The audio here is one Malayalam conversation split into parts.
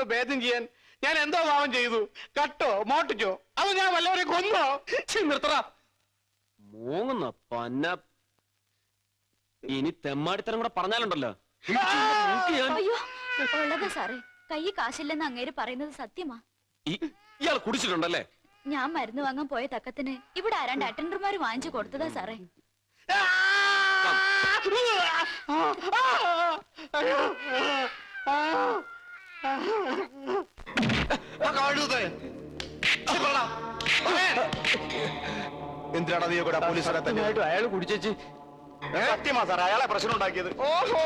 കൊണ്ട് ഭേദം ചെയ്യാൻ ഞാൻ എന്തോ പാവം ചെയ്തു? കട്ടോ മോട്ടിച്ചോ? അത് ഞാൻ വല്ലവരെ കൊന്നോ? നിർത്തറ മൂങ്ങുന്ന പന്ന. ഇനി തെമ്മാടിത്തരം കൂടെ പറഞ്ഞാലുണ്ടല്ലോ. അയ്യോ ഉള്ളത് സാറേ, കൈ കാശില്ലെന്ന് അങ്ങേര് പറയുന്നത് സത്യമാ. ഇയാൾ കുടിച്ചിട്ടുണ്ടല്ലേ? ഞാൻ മരുന്ന് വാങ്ങാൻ പോയ തക്കത്തിന് ഇവിടെ ആരാണ്ട് അറ്റൻഡർമാര് വാങ്ങിച്ചു കൊടുത്തതാ സാറേ. എന്തിനാണ് നീ കൂടെ പോലീസുകാരെ? അയാൾ കുടിച്ചേച്ച് സത്യമാ സാർ, അയാളെ പ്രശ്നം ഉണ്ടാക്കിയത്. ഓഹോ,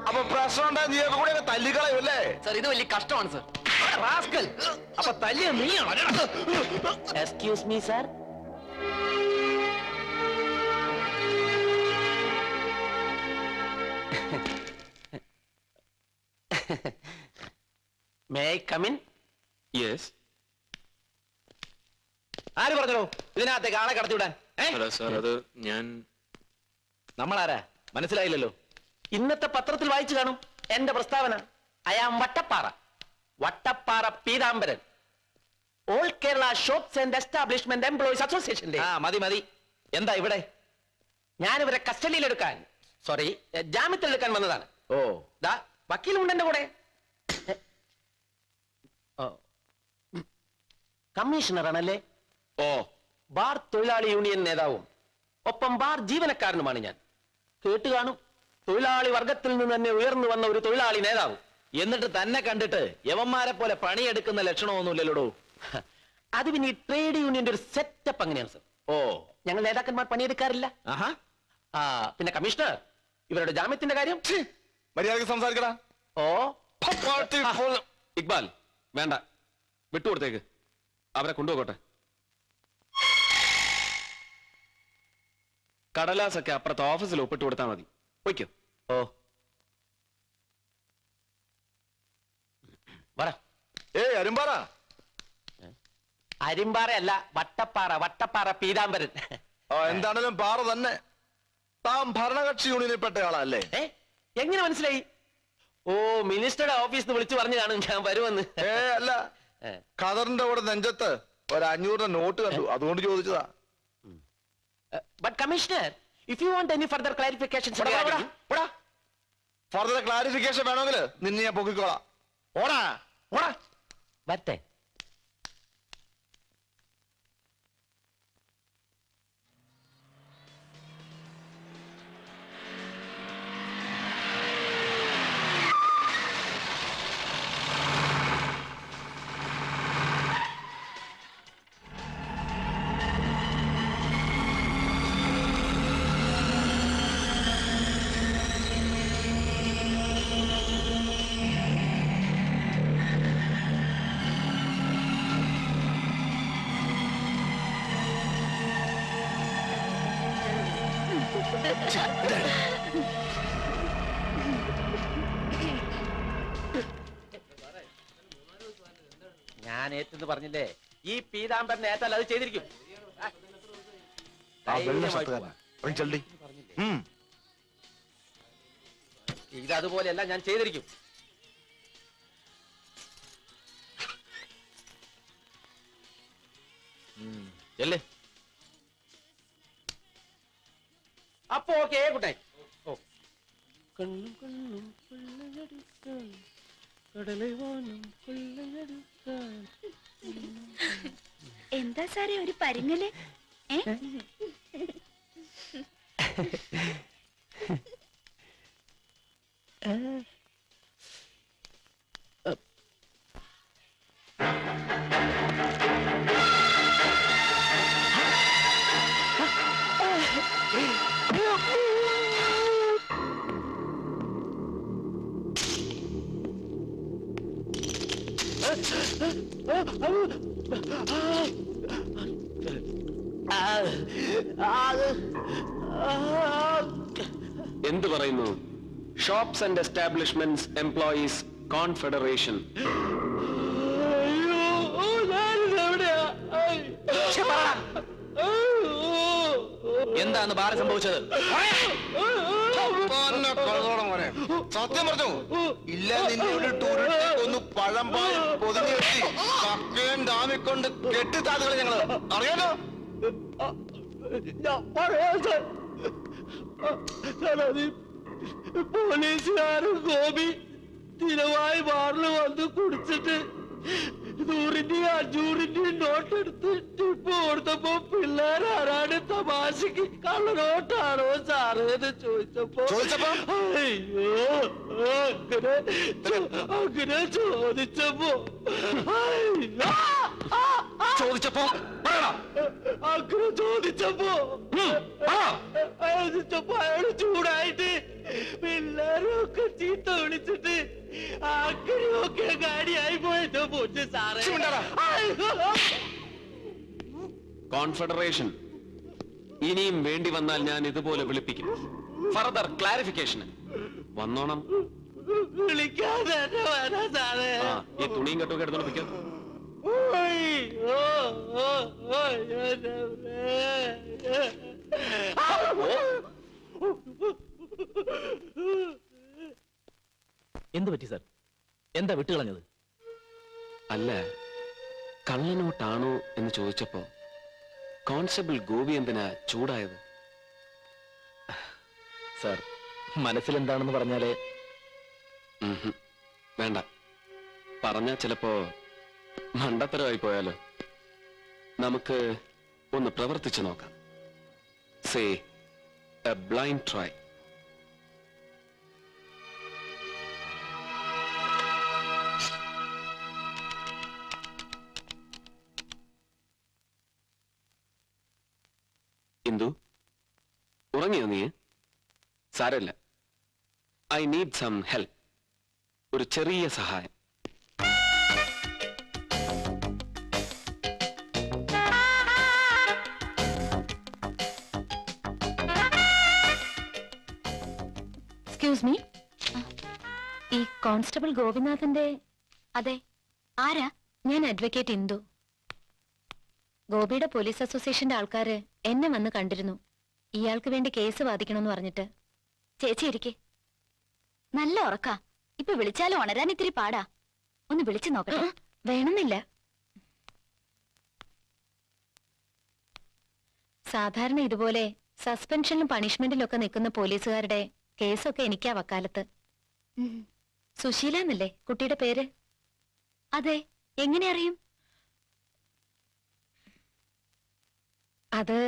അപ്പൊ പ്രശ്നം ഉണ്ടായി നീ കൂടെ തല്ലിക്കളയല്ലേ? സാർ ഇത് വലിയ കഷ്ടമാണ് സാർ. അപ്പൊ തല്ലിയ നീയാണ്. Excuse me sir. May I come in? Yes. ആര് പറഞ്ഞോ ഇതിനകത്തേക്ക് ആളെ കടത്തിവിടാൻ? സാർ അത് ഞാൻ. നമ്മളാരാ മനസ്സിലായില്ലല്ലോ. ഇന്നത്തെ പത്രത്തിൽ വായിച്ചു കാണും എന്റെ പ്രസ്താവന. I'm Vattappara, Vattappara Peethambaran, all Kerala shops and establishment employees അസോസിയേഷന്റെ. മതി മതി. എന്താ ഇവിടെ? ഞാനിവരെ കസ്റ്റഡിയിലെടുക്കാൻ, സോറി ജാമ്യത്തിലെടുക്കാൻ വന്നതാണ്. ഓ, ദാ വക്കീലുണ്ട് എന്റെ കൂടെ. കമ്മീഷണറാണല്ലേ? ഓ, ബാർ തൊഴിലാളി യൂണിയൻ നേതാവും ഒപ്പം ബാർ ജീവനക്കാരനുമാണ് ഞാൻ. കേട്ട് കാണും, തൊഴിലാളി വർഗത്തിൽ നിന്ന് തന്നെ ഉയർന്നു വന്ന ഒരു തൊഴിലാളി നേതാവ്. എന്നിട്ട് തന്നെ കണ്ടിട്ട് യവന്മാരെ പോലെ പണിയെടുക്കുന്ന ലക്ഷണമൊന്നുമില്ലല്ലോ. അത് പിന്നെ ഈ ട്രേഡ് യൂണിയന്റെ ഒരു സെറ്റപ്പ് അങ്ങനെയാണ് സർ. ഓ, ഞങ്ങൾ നേതാക്കന്മാർ പണിയെടുക്കാറില്ല. ആഹാ. പിന്നെ കമ്മീഷണർ, ഇവരുടെ ജാമ്യത്തിന്റെ കാര്യം മര്യാദക്ക് സംസാരിക്കടാ. ഓ ഇക്ബാൽ വേണ്ട, വിട്ടുകൊടുത്തേക്ക്. അവരെ കൊണ്ടുപോകട്ടെ. കടലാസൊക്കെ അപ്പുറത്തെ ഓഫീസിൽ ഒപ്പിട്ട് കൊടുത്താൽ മതി. വയ്ക്കോ. ഓ പറ. അരുമ്പാറ. അരിമ്പാറയല്ല, വട്ടപ്പാറ, വട്ടപ്പാറ പീതാംബരൻ. എന്താണേലും പാറ തന്നെ. താൻ ഭരണകക്ഷി യൂണിയനിൽ പെട്ടയാളല്ലേ? എങ്ങനെ മനസ്സിലായി? ഓ, മിനിസ്റ്ററുടെ ഓഫീസിൽ വിളിച്ചു പറഞ്ഞു കാണും ഞാൻ വരുമെന്ന്. അല്ല, ഖദറിന്റെ കൂടെ നെഞ്ചത്ത് ഒരു 500 നോട്ട് കണ്ടു, അതുകൊണ്ട് ചോദിച്ചതാ. But commissioner, if you want any further clarifications, further clarification വേണമെങ്കിൽ നിന്നെ ഞാൻ പൊക്കിക്കോളാം. ഓടാ ഓടാ. വരട്ടെ. ഞാൻ ഏറ്റെന്ന് പറഞ്ഞില്ലേ, ഈ പീതാംബരൻ ഏറ്റാൽ അത് ചെയ്തിരിക്കും. ഇതതുപോലെയല്ല, ഞാൻ ചെയ്തിരിക്കും. അല്ലേ? അപ്പൊ ഓക്കെ, ഗുഡ് നൈറ്റ്. ഓ, കണ്ണും കണ്ണും കൊള്ളയടിക്കാൻ, കടലെ വാനം കൊള്ളയടിക്കാൻ. എന്താ സാറേ ഒരു പരിങ്ങല്? എന്ത് പറയുന്നു? Shops and establishments employees confederation. എന്താണ് ബാറ് സംഭവിച്ചത്? നിന്നെ കൊന്നോളാം മോനെ. സത്യം പറഞ്ഞു ഇല്ല നിന്നെ ഒരു ടൂറിസ്റ്റ് ഒന്ന് പഴം പാൽ പൊതിഞ്ഞു വെച്ച് കക്കയും ഡാമിക്കൊണ്ട് കെട്ടിത്താത്തുകളെ ഞങ്ങള് അറിയാലോ. ഞാൻ പറയാം സാർ. സാർ, അത് പോലീസുകാരൻ ഗോപി സ്ഥിരമായി ബാറിൽ വന്ന് കുടിച്ചിട്ട് 100-ന്റെയും 500-ന്റെയും നോട്ടെടുത്ത് ടിപ്പ് കൊടുത്തപ്പോ പിള്ളേരാരാണ് തമാശക്ക് കള്ളനോട്ടാണോ സാറേ എന്ന് ചോദിച്ചപ്പോ അയ്യോ അങ്ങനെ ചോദിച്ചപ്പോ അയ്യോ ചോദിച്ചപ്പോ അങ്ങനെ ചോദിച്ചപ്പോ അയാള് ചൂടായിട്ട് പിള്ളേരൊക്കെ ചീത്ത വിളിച്ചിട്ട് അങ്ങനെയൊക്കെ ഗാഡിയായി പോയതോ പൊന്നു സാറേ. കോൺഫെഡറേഷൻ ഇനിയും വേണ്ടി വന്നാൽ ഞാൻ ഇതുപോലെ വിളിപ്പിക്കും. Further clarification വന്നോണം. വിളിക്കാതെ തന്നെ വരാ സാറേ. ആ, ഈ തുണിയും കെട്ടൊക്കെ എടുത്തോണ്ട് പിടിക്കാം. എന്ത് പറ്റി സാർ? എന്താ വിട്ടുകളഞ്ഞത്? അല്ല, കള്ളനോട്ടാണോ എന്ന് ചോദിച്ചപ്പോ കോൺസ്റ്റബിൾ ഗോപി എന്തിനാ ചൂടായത്? സാർ, മനസ്സിലെന്താണെന്ന് പറഞ്ഞാലേ. വേണ്ട, പറഞ്ഞാ ചിലപ്പോ മണ്ടത്തരമായി പോയാലോ. നമുക്ക് ഒന്ന് പ്രവർത്തിച്ചു നോക്കാം. Say A blind try. Indu, ഉറങ്ങിയോ നീ? സാരമില്ല, ഐ നീഡ് സം ഹെൽപ്പ്. ഒരു ചെറിയ സഹായം. എക്സ്ക്യൂസ് മീ, ഈ കോൺസ്റ്റബിൾ ഗോപിനാഥന്റെ? അതെ, ആരാ? ഞാൻ അഡ്വക്കേറ്റ് ഇന്ദു. ഗോപിയുടെ പോലീസ് അസോസിയേഷന്റെ ആൾക്കാര് എന്നെ വന്ന് കണ്ടിരുന്നു, ഇയാൾക്ക് വേണ്ടി കേസ് വാദിക്കണമെന്ന് പറഞ്ഞിട്ട്. ചേച്ചി ഇരിക്കെ. നല്ല ഉറക്കാ. ഇപ്പൊ വിളിച്ചാലും ഉണരാൻ ഇത്തിരി പാടാ. ഒന്ന് വിളിച്ചു നോക്കട്ടെ. വേണമെന്നില്ല. സാധാരണ ഇതുപോലെ സസ്പെൻഷനിലും പണിഷ്മെന്റിലും ഒക്കെ നിൽക്കുന്ന പോലീസുകാരുടെ കേസൊക്കെ എനിക്കാ വക്കാലത്ത്. സുശീല എന്നല്ലേ കുട്ടിയുടെ പേര്? അതെ. എങ്ങനെ അറിയും? അത്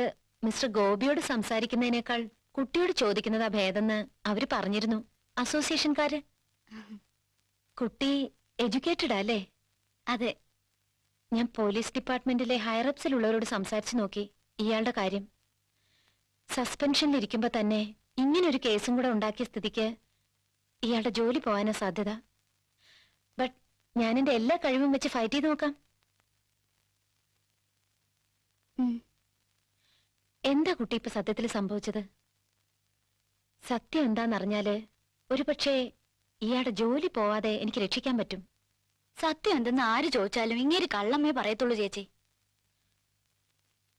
മിസ്റ്റർ ഗോപിയോട് സംസാരിക്കുന്നതിനേക്കാൾ കുട്ടിയോട് ചോദിക്കുന്നതാ ഭേദമെന്ന് അവര് പറഞ്ഞിരുന്നു, അസോസിയേഷൻകാര്. കുട്ടി എഡ്യൂക്കേറ്റഡ് അല്ലേ? അതെ. ഞാൻ പോലീസ് ഡിപ്പാർട്ട്മെന്റിലെ ഹയറപ്സിലുള്ളവരോട് സംസാരിച്ചു നോക്കി ഇയാളുടെ കാര്യം. സസ്പെൻഷനിലിരിക്കുമ്പോ തന്നെ ഇങ്ങനൊരു കേസും കൂടെ ഉണ്ടാക്കിയ സ്ഥിതിക്ക് ഇയാളുടെ ജോലി പോകാനാ സാധ്യത. ബട്ട് ഞാൻ എന്റെ എല്ലാ കഴിവും വെച്ച് ഫൈറ്റ് ചെയ്ത് നോക്കാം. എന്താ കുട്ടി ഇപ്പൊ സത്യത്തിൽ സംഭവിച്ചത്? സത്യം എന്താന്നറിഞ്ഞാല് ഒരു പക്ഷേ ഇയാളുടെ ജോലി പോവാതെ എനിക്ക് രക്ഷിക്കാൻ പറ്റും. സത്യം എന്തെന്ന് ആര് ചോദിച്ചാലും ഇങ്ങനെ കള്ളമ്മേ പറയത്തുള്ളൂ ചേച്ചി.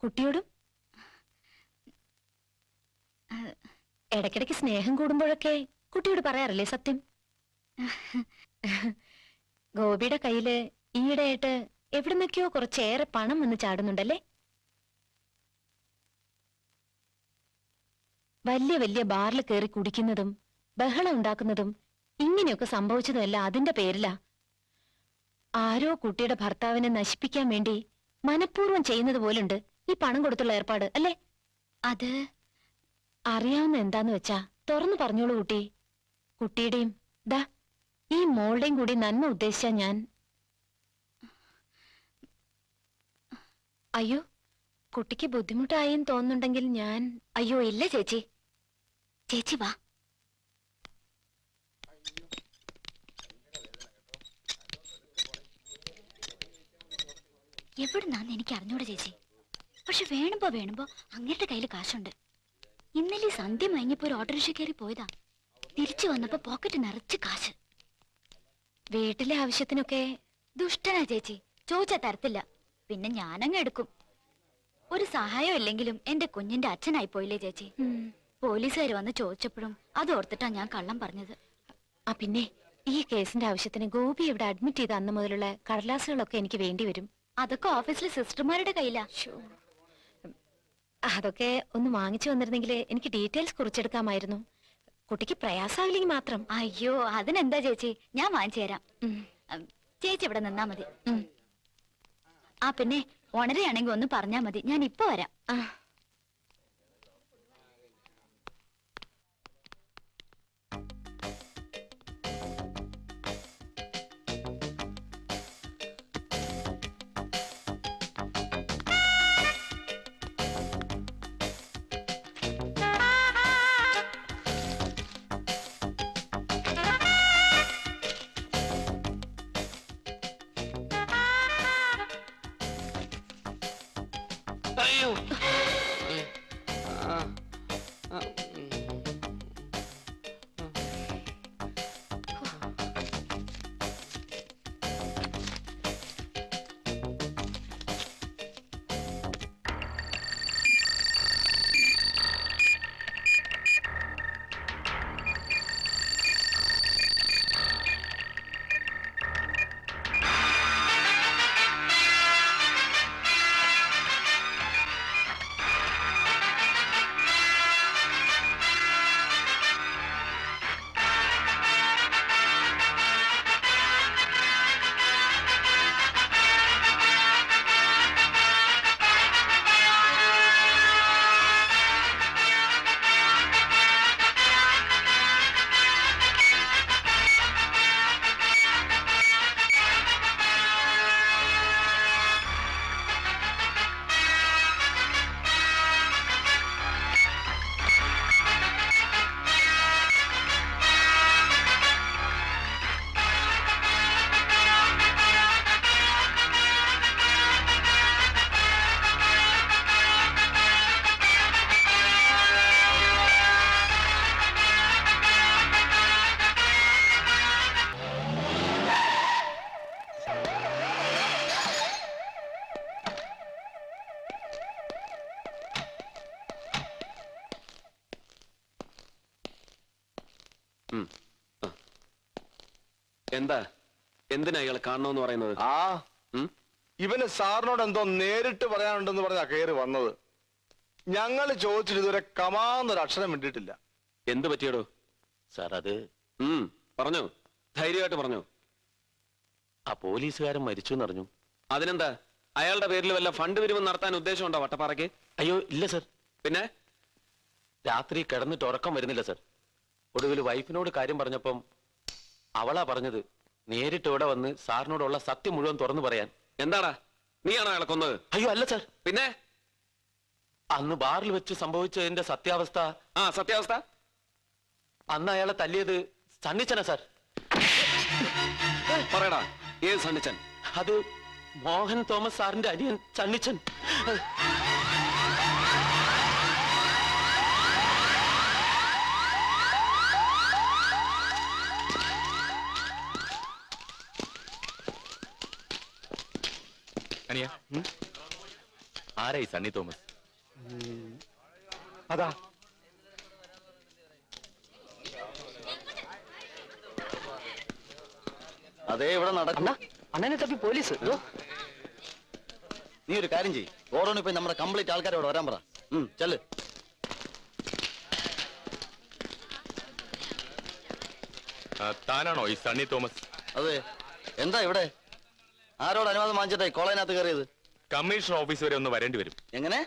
കുട്ടിയോടും ഇടയ്ക്കിടയ്ക്ക് സ്നേഹം കൂടുമ്പോഴൊക്കെ കുട്ടിയോട് പറയാറില്ലേ സത്യം? ഗോപിയുടെ കയ്യില് ഈയിടെയായിട്ട് എവിടുന്നൊക്കെയോ കുറച്ചേറെ പണം വന്ന് ചാടുന്നുണ്ടല്ലേ? വലിയ വലിയ ബാറിൽ കയറി കുടിക്കുന്നതും ബഹളം ഉണ്ടാക്കുന്നതും ഇങ്ങനെയൊക്കെ സംഭവിച്ചതുമല്ല അതിന്റെ പേരിലാ. ആരോ കുട്ടിയുടെ ഭർത്താവിനെ നശിപ്പിക്കാൻ വേണ്ടി മനഃപൂർവ്വം ചെയ്യുന്നത് പോലുണ്ട് ഈ പണം കൊടുത്തുള്ള ഏർപ്പാട്, അല്ലേ? അത് അറിയാവുന്ന എന്താന്ന് വെച്ചാ തുറന്നു പറഞ്ഞോളൂ കുട്ടി. കുട്ടിയുടെയും ദാ ഈ മോളുടെയും കൂടി നന്മ ഉദ്ദേശിച്ച ഞാൻ. അയ്യോ, കുട്ടിക്ക് ബുദ്ധിമുട്ടായെന്ന് തോന്നുന്നുണ്ടെങ്കിൽ ഞാൻ. അയ്യോ ഇല്ല ചേച്ചി. ചേച്ചി വാ. എവിടുന്നാന്ന് എനിക്ക് അറിഞ്ഞൂടെ ചേച്ചി. പക്ഷെ വേണുമ്പോ അങ്ങേരുടെ കയ്യിൽ കാശുണ്ട്. ഇന്നലെ സന്ധ്യ മയങ്ങിയപ്പോ ഒരു ഓട്ടോറിക്ഷ കയറി പോയതാ. തിരിച്ചു വന്നപ്പോ പോക്കറ്റ് നിറച്ച് കാശ്. വീട്ടിലെ ആവശ്യത്തിനൊക്കെ. ദുഷ്ടനാ ചേച്ചി, ചോദിച്ചാ തരത്തില്ല. പിന്നെ ഞാനങ്ങ് എടുക്കും. ഒരു സഹായം ഇല്ലെങ്കിലും എന്റെ കുഞ്ഞിന്റെ അച്ഛനായി പോയില്ലേ ചേച്ചി. പോലീസുകാർ വന്ന് ചോദിച്ചപ്പോഴും അത് ഓർത്തിട്ടാ ഞാൻ കള്ളം പറഞ്ഞത്. ആ പിന്നെ ഈ കേസിന്റെ ആവശ്യത്തിന് ഗോപി ഇവിടെ അഡ്മിറ്റ് ചെയ്ത അന്ന് മുതലുള്ള കടലാസുകളൊക്കെ എനിക്ക് വേണ്ടി വരും. അതൊക്കെ ഓഫീസിലെ സിസ്റ്റർമാരുടെ കയ്യിലാ. അതൊക്കെ ഒന്ന് വാങ്ങിച്ചു വന്നിരുന്നെങ്കിൽ എനിക്ക് ഡീറ്റെയിൽസ് കുറിച്ചെടുക്കാമായിരുന്നു. കുട്ടിക്ക് പ്രയാസമാവില്ലെങ്കിൽ മാത്രം. അയ്യോ അതിനെന്താ ചേച്ചി, ഞാൻ വാങ്ങിച്ചു തരാം. ചേച്ചി ഇവിടെ നിന്നാ മതി. ആ പിന്നെ ഉണരെയാണെങ്കിൽ ഒന്ന് പറഞ്ഞാ മതി, ഞാൻ ഇപ്പൊ വരാം. അയ്യോ എന്താ എന്തിനാ ഇയാളെ കാണണമെന്ന് പറയുന്നത്? ആ ഇവന് സാറിനോട് എന്തോ നേരിട്ട് പറയാനുണ്ടെന്ന് പറഞ്ഞാ കയറി വന്നത്. ഞങ്ങള് ചോദിച്ചിട്ട് ഇതുവരെ കമാന്നൊരു അക്ഷരം വേണ്ടിയിട്ടില്ല. എന്ത് പറ്റിയടോ? സാർ അത് പറഞ്ഞോ, ധൈര്യമായിട്ട് പറഞ്ഞോ. ആ പോലീസുകാരൻ മരിച്ചു എന്നറിഞ്ഞു. അതിനെന്താ, അയാളുടെ പേരിൽ വല്ല ഫണ്ട് പിരിവ് നടത്താൻ ഉദ്ദേശമുണ്ടോ വട്ടപ്പാറയ്ക്ക്? അയ്യോ ഇല്ല സർ. പിന്നെ രാത്രി കിടന്നിട്ട് ഉറക്കം വരുന്നില്ല സർ. ഒടുവിൽ വൈഫിനോട് കാര്യം പറഞ്ഞപ്പം അവളാ പറഞ്ഞത് നേരിട്ട് ഇവിടെ വന്ന് സാറിനോടുള്ള സത്യം മുഴുവൻ തുറന്നു പറയാൻ. എന്താടാ, നീയാണോ അയാളെ കൊന്നത്? അയ്യോ അല്ല സർ. പിന്നെ അന്ന് ബാറിൽ വെച്ച് സംഭവിച്ചതിന്റെ സത്യാവസ്ഥ. സത്യാവസ്ഥ അന്ന് അയാളെ തല്ലിയത് സണ്ണിച്ചനാ സാർ. പറയടാ, ഏത് സണ്ണിച്ചൻ? അത് മോഹൻ തോമസ് സാറിന്റെ അനിയൻ സണ്ണിച്ചൻ. ആരായി സണ്ണി തോമസ്? അതാ അതേ ഇവിടെ നടക്കണ്ട. അണ്ണനെ തപ്പി പോലീസ്. നീ ഒരു കാര്യം ചെയ്യ്, ഓടോണി പോയി നമ്മുടെ കംപ്ലീറ്റ് ആൾക്കാരോട് വരാൻ പറ. ചെല്ല്. താനാണോ ഈ സണ്ണി തോമസ്? അതെ. എന്താ ഇവിടെ? ആരോട് അനുവാദം വാങ്ങിച്ചിട്ടായി കോളേജിനകത്ത് കയറിയത്? കമ്മീഷണർ ഓഫീസ് വരെ ഒന്ന് വരേണ്ടി വരും. എങ്ങനെ?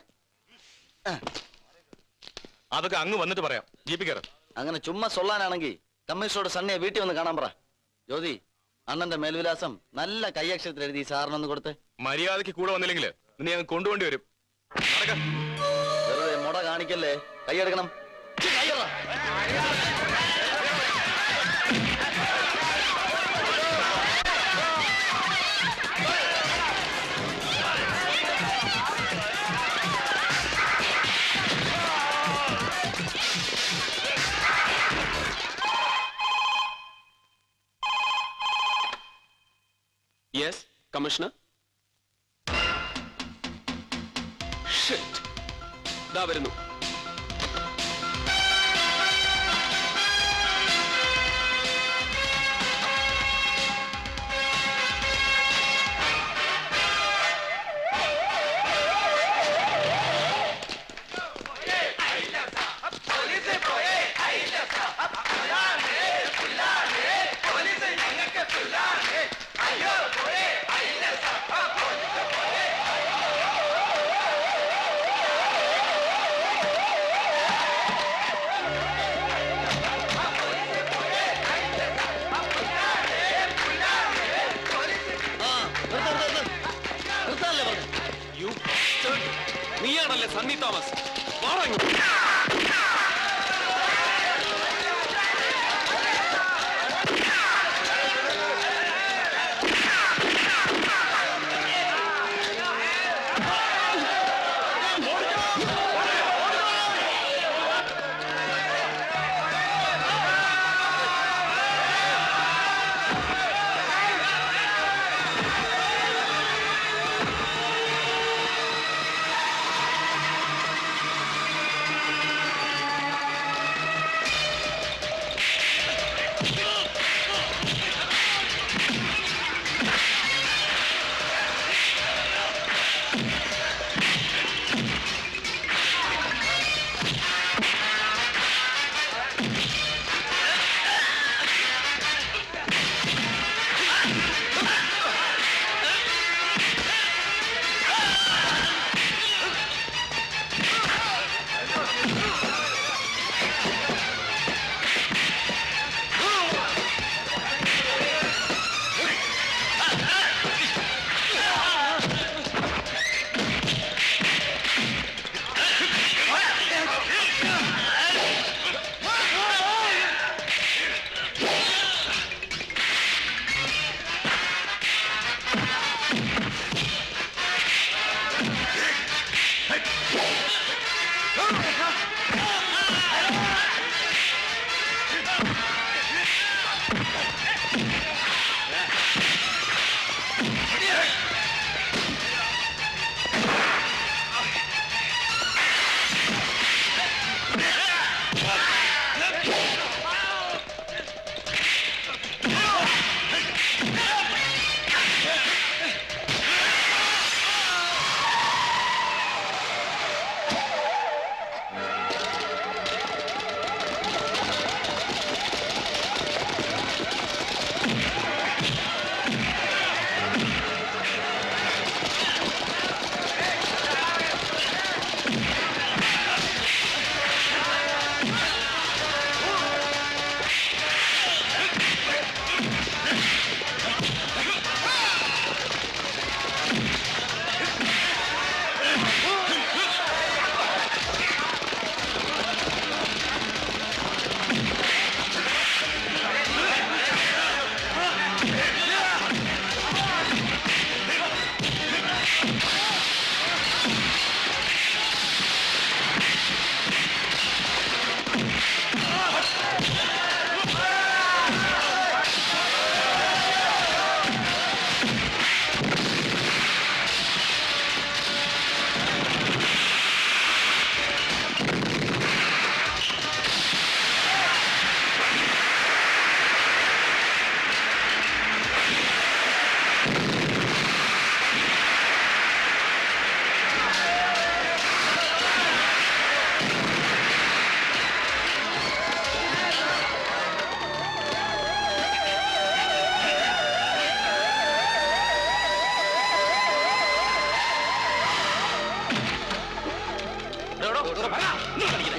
അതൊക്കെ അങ്ങ് വന്നിട്ട് പറയാം. ജീപ്പി കയറാം. അങ്ങനെ ചുമ്മാ സൊല്ലാനാണെങ്കിൽ കമ്മീഷണറോട് സണ്ണിയെ വീട്ടിൽ വന്ന് കാണാൻ പറ. ജ്യോതി, അണ്ണന്റെ മേൽവിലാസം നല്ല കൈയക്ഷരത്തിൽ എഴുതി സാറിനൊന്ന് കൊടുത്ത്. മര്യാദയ്ക്ക് കൂടെ വന്നില്ലെങ്കിൽ നീ അങ്ങ് കൊണ്ടുപോണ്ടി വരും. വെറുതെ മുട കാണിക്കല്ലേ, കൈയെടുക്കണം. Yes commissioner. ദാ വരുന്നു. നീയാണല്ലേ സണ്ണി തോമസ്? വാറങ്ങ്.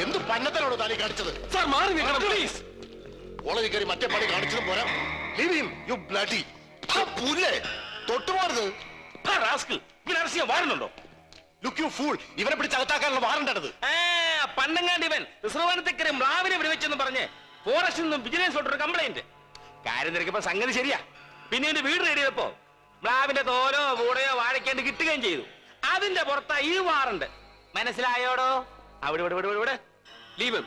എന്ത് പന്നത്തനാണോ താനീ കാണിച്ചത്? സാർ മാറി നിൽക്കണം പ്ലീസ്. കോളേജിൽ കയറി മറ്റേ പണി കാണിച്ചതും പോരാ. Leave him, you bloody. ആ പുല്ലേ തൊട്ടുമാറുത്. വാറുന്നുണ്ടോ? Look you fool. ഇവനെ പിടിച്ച് അകത്താക്കാനുള്ള വാറണ്ടാണത്. പണ്ടങ്ങാണ്ട് ഇവൻ റിസർവാനത്തേക്കറി മ്ലാവിനെ വിടുവെച്ചെന്ന് പറഞ്ഞ് ഫോറസ്റ്റിൽ നിന്നും വിജിലൻസ് ഒരു കംപ്ലൈന്റ്. കാര്യം തിരക്കിയപ്പോ സംഗതി ശരിയാ. പിന്നെ എന്റെ വീട് റെഡിയപ്പോ മ്ലാവിന്റെ തോലോ കൂടെയോ വാഴയ്ക്കാണ്ട് കിട്ടുകയും ചെയ്തു. അതിന്റെ പുറത്താ ഈ വാറുണ്ട്. മനസ്സിലായോടോ? അവിടെ ഇവിടെ ഇവിടെ ലീവ്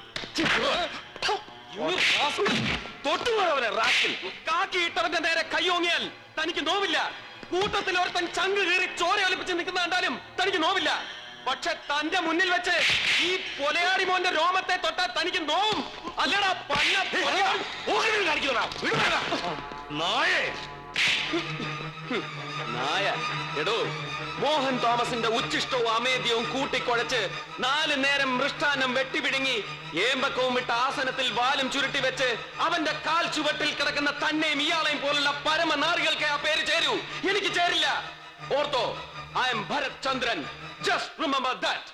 തൊട്ടുപോയവനെ റാസ്കിൽ. കാക്കി ഇട്ടവന്റെ നേരെ കയ്യോങ്ങിയാൽ തനിക്ക് നോവില്ല. കൂട്ടത്തിൽ ഒരുത്തൻ ചങ്ക് കീറി ചോര ഒലിപ്പിച്ച് നിൽക്കുന്ന കണ്ടാലും തനിക്ക് നോവില്ല. പക്ഷെ തന്റെ മുന്നിൽ വെച്ച് ഈ കൊലയാടി മോന്റെ രോമത്തെ തൊട്ടാൽ തനിക്ക് നോവും. അല്ലടാ നായേ. നായ എടോ, മോഹൻ തോമസിന്റെ ഉച്ചിഷ്ടവും അമേദ്യവും കൂട്ടിക്കുഴച്ച് 4 നേരം മൃഷ്ടാന്നം വെട്ടിപിടുങ്ങി ഏമ്പക്കവും വിട്ട ആസനത്തിൽ വാലും ചുരുട്ടി വെച്ച് അവന്റെ കാൽ ചുവട്ടിൽ കിടക്കുന്ന തന്നെയും ഇയാളെയും പോലുള്ള പരമനാറികൾക്ക് ആ പേര് ചേരൂ. എനിക്ക് ചേരില്ല. ഓർത്തോ, I am Bharath Chandran. Just remember that.